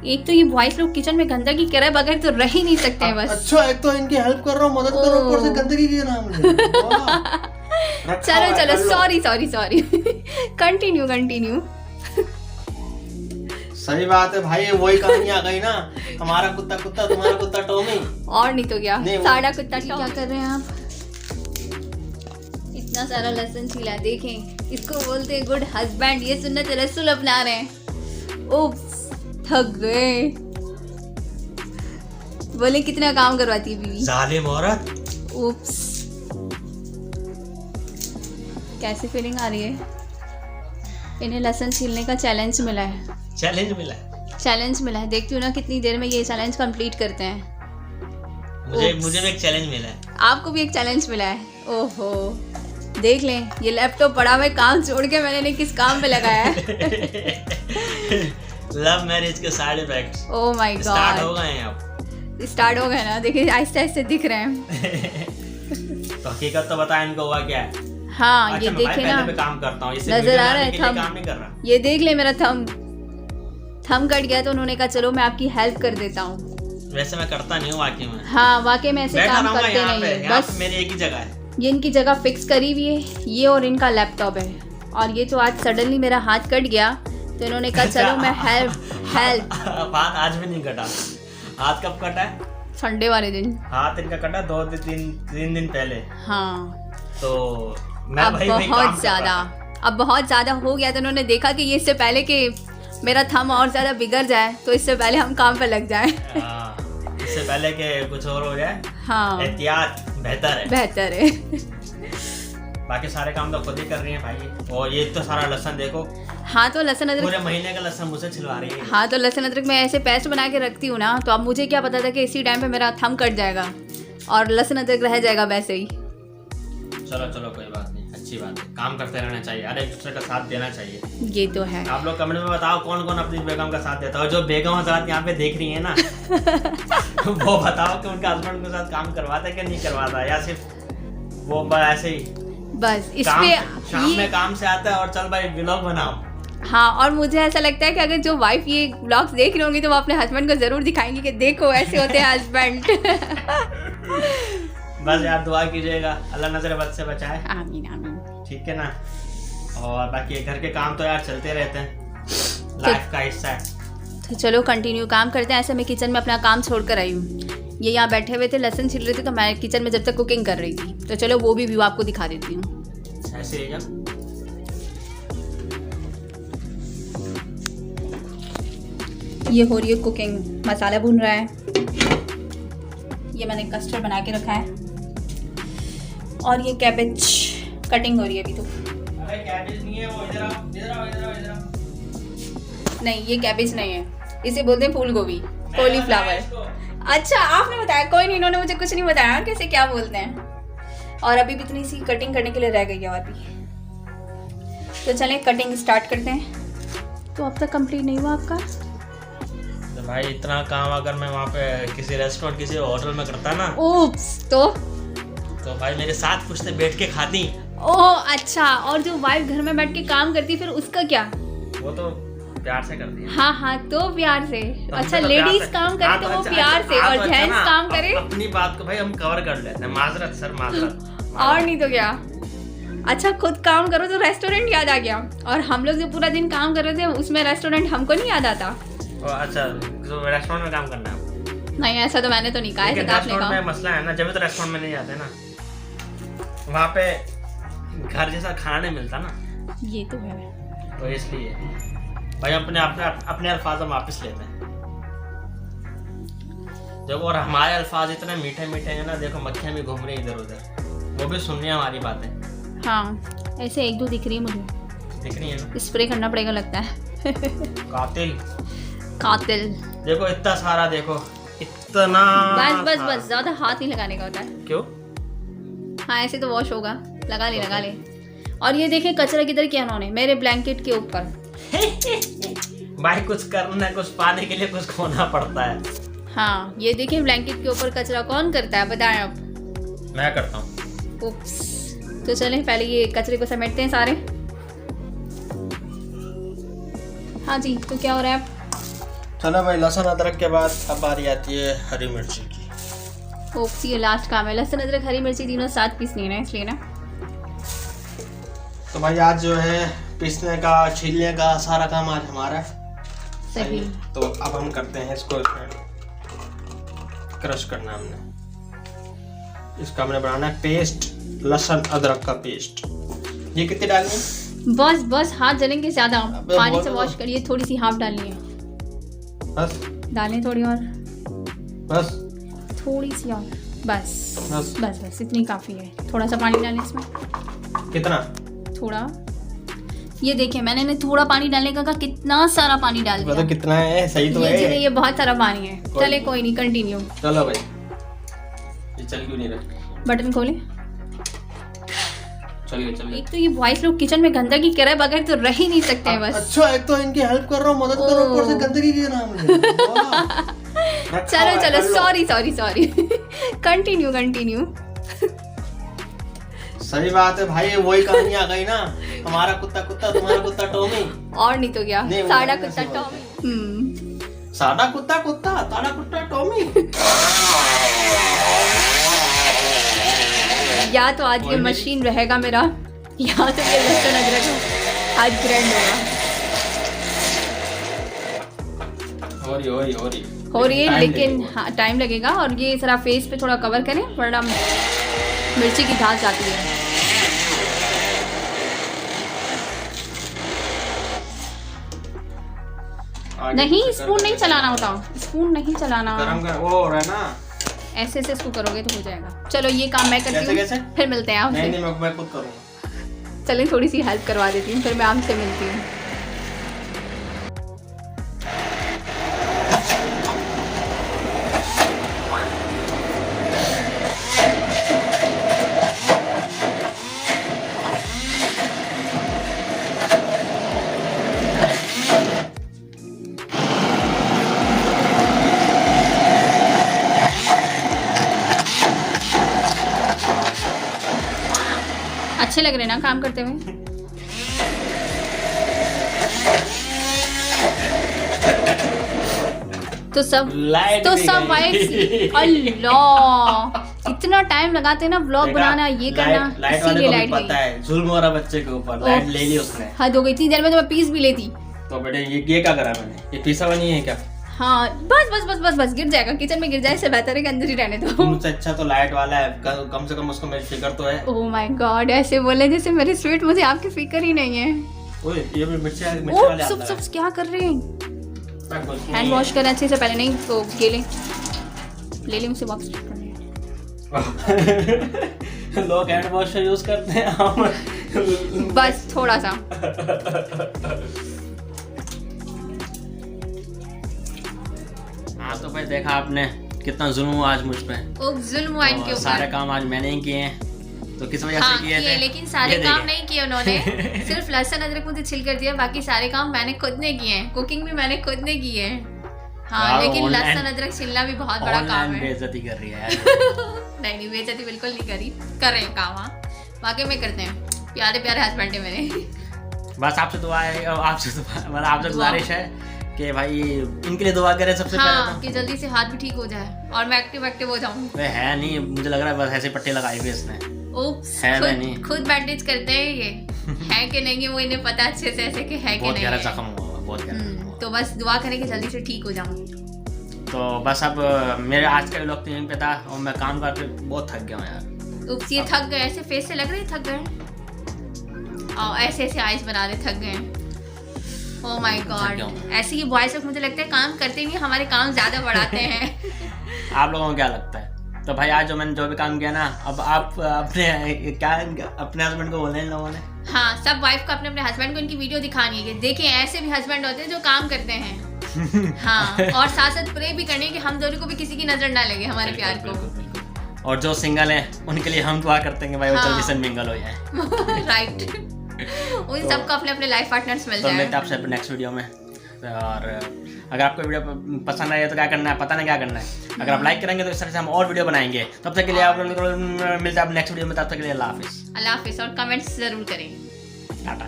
एक तो ये बॉयज लोग किचन में गंदगी करे बगैर तो रह ही नहीं सकते हैं बस। अच्छा, एक तो इनकी हेल्प कर रहा हूँ, मदद कर रहा हूँ, ऊपर से गंदगी के नाम ले। चलो सॉरी कंटिन्यू। सही बात है भाई, वही कहानी आ गई ना, हमारा कुत्ता तुम्हारा कुत्ता टॉमी। और नहीं तो क्या, साड़ा कुत्ता टॉमी। क्या कर रहे हैं आप? इतना सारा लहसुन छीला, देखें इसको बोलते हैं गुड हस्बैंड, ये सुन्नत रसूल अपना रहे हैं। उप्स, थक गए। बोले कितना काम करवाती है बीवी, जालिम औरत। उप्स, कैसी फीलिंग आ रही है? इन्हें लहसुन छीलने का चैलेंज मिला है। चैलेंज मिला है, देखती हूँ ना कितनी देर में ये चैलेंज कंप्लीट करते हैं। मुझे भी एक चैलेंज मिला है। आपको भी एक चैलेंज मिला है? ओहो, देख लें, ये लैपटॉप पड़ा हुआ है, काम छोड़ के मैंने किस काम पे लगाया है। लव मैरिज के side effects oh my God, start हो गए हैं अब। स्टार्ट हो गए ना, देखिए आहिस्ते आहिस्ते दिख रहे हैं। तो हकीकत तो बता, इनको हुआ क्या है? हाँ अच्छा, ये देखे ना, पे काम करता हूँ, नजर आ रहा है थंब, काम नहीं कर रहा। ये देख ले मेरा थंब कट गया, तो उन्होंने कहा चलो मैं आपकी हेल्प कर देता हूँ। वैसे मैं करता नहीं हूँ वाकई में। हाँ वाकई में ऐसे काम करते नहीं है, बस मेरी एक ही जगह है, ये इनकी जगह फिक्स करी हुई है, ये और इनका लैपटॉप है। और ये तो आज सडनली मेरा हाथ कट गया, तो इन्होंने कहा चलो मैं हेल्प। हाथ आज भी नहीं कटा। हाथ कब कटा है? संडे वाले दिन हाथ इनका कटा 2-3 दिन पहले। हाँ तो अब बहुत ज्यादा हो गया, तो उन्होंने देखा कि ये इससे पहले कि मेरा थंब और ज्यादा बिगड़ जाए, तो इससे पहले हम काम पे लग जाए। इससे पहले कि कुछ और हो जाए, हाँ एहतियात बेहतर है। बाकी सारे काम तो खुद ही कर रही है भाई। और ये तो सारा लहसुन देखो। हाँ तो लहसुन अदरक, पूरे महीने का लहसुन मुझसे छिलवा रही है। हाँ तो लहसुन अदरक मैं ऐसे पेस्ट बना के रखती हूँ ना, तो अब मुझे क्या पता था कि इसी टाइम पे मेरा थंब कट जाएगा और लहसुन अदरक रह जाएगा वैसे ही। चलो कोई बात नहीं, अच्छी बात है, काम करते रहना चाहिए, हर एक दूसरे का साथ देना चाहिए। ये तो है। आप लोग कमेंट में बताओ कौन कौन अपनी बेगम का साथ देता है, और जो बेगम हजरात यहाँ पे देख रही है ना वो बताओ कि उनका हस्बैंड के साथ काम करवाता है कि नहीं करवाता, या सिर्फ वो ऐसे ही बस इस पे शाम में काम से आता है और चल भाई व्लॉग बनाओ। हाँ, और मुझे ऐसा लगता है कि अगर जो वाइफ ये व्लॉग्स देख रही होंगी तो वो अपने हस्बैंड को जरूर दिखाएंगी कि देखो ऐसे होते हैं हस्बैंड। बस यार दुआ कीजिएगा, अल्लाह नजर बद से बचाए। आमीन आमीन। ठीक है ना। और बाकी घर के काम तो यार चलते रहते हैं, लाइफ का हिस्सा है। तो चलो कंटिन्यू काम करते हैं। ऐसे मैं किचन में अपना काम छोड़ कर आई हूँ, ये यहाँ बैठे हुए थे लहसुन छिल रहे थे, तो मैं किचन में जब तक कुकिंग कर रही थी, तो चलो वो भी व्यू आपको दिखा देती हूँ। ऐसे ही ये हो रही है कुकिंग, मसाला भून रहा है, ये मैंने कस्टर्ड बना के रखा है, और ये कैबेज कटिंग हो रही है अभी। तो अरे कैबेज नहीं है वो, इधर आओ। नहीं ये कैबेज नहीं है, इसे बोलते हैं फूल गोभी, कॉलीफ्लावर। अच्छा आपने बताया, कोई नहीं, इन्होंने मुझे कुछ नहीं बताया कैसे क्या बोलते हैं। और अभी भी इतनी सी कटिंग करने के लिए रह गई है और भी, तो चलें कटिंग स्टार्ट करते हैं। तो अब तक कंप्लीट नहीं हुआ आपका? तो भाई इतना काम अगर मैं वहाँ पे किसी रेस्टोरेंट किसी होटल में करता ना, ओप्स, तो भाई मेरे साथ कुछ बैठ के खाती। ओह अच्छा, और जो वाइफ घर में बैठ के काम करती फिर उसका क्या? वो तो प्यार से करती है। हाँ तो प्यार से। अच्छा लेडीज काम करे तो वो प्यार से, और जेंट्स काम करे अपनी बात को भाई हम कवर कर लेते हैं। माजरत सर, माजरत। और नहीं तो क्या। अच्छा खुद काम करो तो रेस्टोरेंट याद आ गया, और हम लोग जो पूरा दिन काम कर रहे थे उसमें रेस्टोरेंट हमको नहीं याद आता। अच्छा तो रेस्टोरेंट में काम करना है? नहीं ऐसा तो मैंने तो नहीं कहा है। रेस्टोरेंट में मसला है ना, जब तो रेस्टोरेंट में नहीं जाते ना, वहाँ पे घर जैसा खाना नहीं मिलता ना। ये तो है, तो इसलिए भाई अपने अल्फाज हम वापस लेते हैं। देखो, और हमारे अल्फाज इतने मीठे मीठे हैं ना, देखो मक्खियाँ भी घूम रही इधर उधर, वो भी सुन रही है हमारी बातें। हाँ ऐसे एक दो दिख रही है मुझे, दिख रही है ना? स्प्रे करना पड़ेगा लगता है। कातिल। देखो इतना सारा, देखो इतना। बस ज्यादा हाथ नहीं लगाने का होता है। क्यों? हाँ ऐसे तो वॉश होगा, लगा ले। और ये देखे कचरा किधर किया उन्होंने, मेरे ब्लैंकेट के ऊपर। भाई कुछ करना, कुछ पाने के लिए कुछ खोना पड़ता है। हाँ ये देखिए ब्लैंकेट के ऊपर कचरा कौन करता है बताएं आप? मैं करता हूँ। उप्स, तो चलें पहले ये कचरे को समेटते हैं सारे। हाँ जी, तो क्या हो रहा है? चलो भाई, लहसुन अदरक के बाद अब बारी आती है हरी मिर्ची की। ओप्स, ये लास्ट काम है। लहसुन अदरक हरी मिर्ची तीनों साथ पीसनी है ना, इसलिए ना। तो भाई आज जो है पीसने का, छीलने का सारा काम आज हमारा। सही। तो अब हम करते हैं इसको, इसमें क्रश करना हमने। इसका हमने बनाना है पेस्ट, लहसुन अदरक का पेस्ट। ये कितनी डालनी है? बस हाथ जलेंगे ज्यादा। अबे पानी बोलो से तो। वॉश करिए, थोड़ी सी हाफ डालनी है। बस डालें थोड़ी और, बस थोड़ी सी और, बस बस बस इतनी काफ़ी है। थोड़ा सा पानी डालें इसमें, कितना? थोड़ा। ये देखिए, मैंने ना थोड़ा पानी डालने का कहा, कितना सारा पानी डाल दिया। तो कितना है? सही तो ये है। ये बहुत सारा पानी है। चले कोई नहीं, कंटिन्यू। चलो भाई, ये चल क्यों नहीं रहा? बटन खोले। चलिए। एक तो ये बॉयज लोग किचन में गंदगी करे बगैर तो रह ही नहीं सकते हैं बस। अच्छा, एक तो इनकी हेल्प कर रहा हूँ, मदद कर रहा हूँ, ऊपर से गंदगी के नाम ले। चलो सॉरी कंटिन्यू। सही बात है भाई, वही कहानी आ गई ना, हमारा कुत्ता तुम्हारा कुत्ता टॉमी। और नहीं तो क्या, नहीं, सादा नहीं, कुत्ता नहीं, टॉमी। सादा कुत्ता ताड़ा कुत्ता टॉमी। या तो आज ये मशीन रहेगा मेरा, या तो ये लहसुन अदरक आज ग्राइंड होगा। हो रही है, लेकिन हाँ टाइम लगेगा। और ये जरा फेस पे थोड़ा कवर करें, वरना मिर्ची की घास जाती है। नहीं, स्पून नहीं चलाना होता, स्पून नहीं चलाना। गरम कर, वो हो रहा है ना, ऐसे इसको करोगे तो हो जाएगा। चलो ये काम मैं करती हूँ, फिर मिलते हैं आपसे। नहीं, मैं खुद करूँगा। चलें, थोड़ी सी हेल्प करवा देती हूँ, फिर मैं आपसे मिलती हूँ। अच्छे लग रहे हैं ना काम करते हुए? तो सब वाइब्स। अल्लाह, इतना टाइम लगाते हैं ना व्लॉग बनाना, ये करना, इसीलिए लाइट पता है, जुल्म हो रहा बच्चे के ऊपर, लाइट ले ली उसने। हद हो गई, इतनी देर में तो मैं पीस भी लेती। तो बेटे ये क्या करा मैंने? ये पीसा बनी है क्या? हाँ, बस गिर जाएगा, किचन में गिर जाए, इससे बेहतर है कि अंदर ही रहने दो। मुझसे अच्छा तो लाइट वाला है, कम से कम उसको मेरी फिक्र तो है। ओह माय गॉड, ऐसे बोले जैसे मेरे स्वीट मुझे आपकी फिक्र ही नहीं है। ओए, ये भी मिर्ची वाले आता है। सब क्या कर रहे हैं? हैंड वॉश करना अच्छे से पहले, नहीं तो गेले ले ले मुझसे बॉक्स। लोग हैंड वॉश यूज करते हैं, हम बस थोड़ा सा। हाँ तो भाई, देखा आपने कितना जुल्म हुआ आज मुझ पे। जुल्म हुआ इनके ऊपर। सारे काम आज मैंने ही किए हैं, तो किस वजह से किए थे? लेकिन सारे काम नहीं किए उन्होंने। सिर्फ लहसुन अदरक मुझे छिल कर दिया, बाकी सारे काम मैंने खुद ने किए हैं। कुकिंग भी मैंने खुद ने की है। हाँ, लेकिन लहसुन अदरक छिलना भी बहुत बड़ा काम है। बेइज्जती कर रही है यार। नहीं, बेइज्जती बिल्कुल नहीं करी, कर रहे हैं काम। हाँ, वाकई में करते हैं। प्यारे हस्बैंड है मेरे। बस आपसे दुआ है, आपसे गुजारिश है कि भाई इनके लिए दुआ करें सबसे पहले तो। कि जल्दी से हाथ भी ठीक हो जाए और मैं एक्टिव हो जाऊँ। है नहीं, मुझे लग रहा है बस ऐसे पट्टी लगाई हुई इसने। खुद बैंडेज करते हैं ये। है कि नहीं, वो इन्हें पता अच्छे से ऐसे कि है कि नहीं। बहुत गहरा जख्म हुआ, बहुत गहरा। तो बस दुआ करें कि जल्दी से ठीक हो जाऊँ। तो बस अब मेरे आज का व्लॉग तो यहीं पे था, और मैं काम करके बहुत थक गया हूँ यार। उप्स, ये थक गए, ऐसे फेस से लग रहे थक गए, और ऐसे आइज बना रहे थक गए। ओह माय गॉड, ऐसे ही बॉयज लोग मुझे लगता है काम करते नहीं, हमारे काम ज्यादा बढ़ाते हैं। आप लोगों को क्या लगता है? तो भाई आज मैंने जो भी काम किया ना, अब आप अपने हस्बैंड को बोले इन लोगों ने। हाँ, सब वाइफ को अपने हस्बैंड को इनकी वीडियो दिखानी है कि देखिए ऐसे भी हस्बैंड होते हैं जो काम करते हैं। हाँ, और साथ साथ प्रे भी करनी है कि हम दोनों को भी किसी की नजर ना लगे हमारे प्यार को। और जो सिंगल है उनके लिए हम दुआ करते हैं कि भाई वो जल्दी से मिंगल हो जाए। राइट, उन सबको अपने अपने लाइफ पार्टनर्स मिल जाए। तो मिलते हैं आपसे नेक्स्ट वीडियो में। और अगर आपको वीडियो पसंद आए तो क्या करना है, पता नहीं क्या करना है। अगर आप लाइक करेंगे तो इस तरह से हम और वीडियो बनाएंगे। तब तक के लिए आप मिलते हैं नेक्स्ट वीडियो में। तब तक के लिए अल्लाह हाफिज़। और कमेंट्स जरूर करें। टाटा।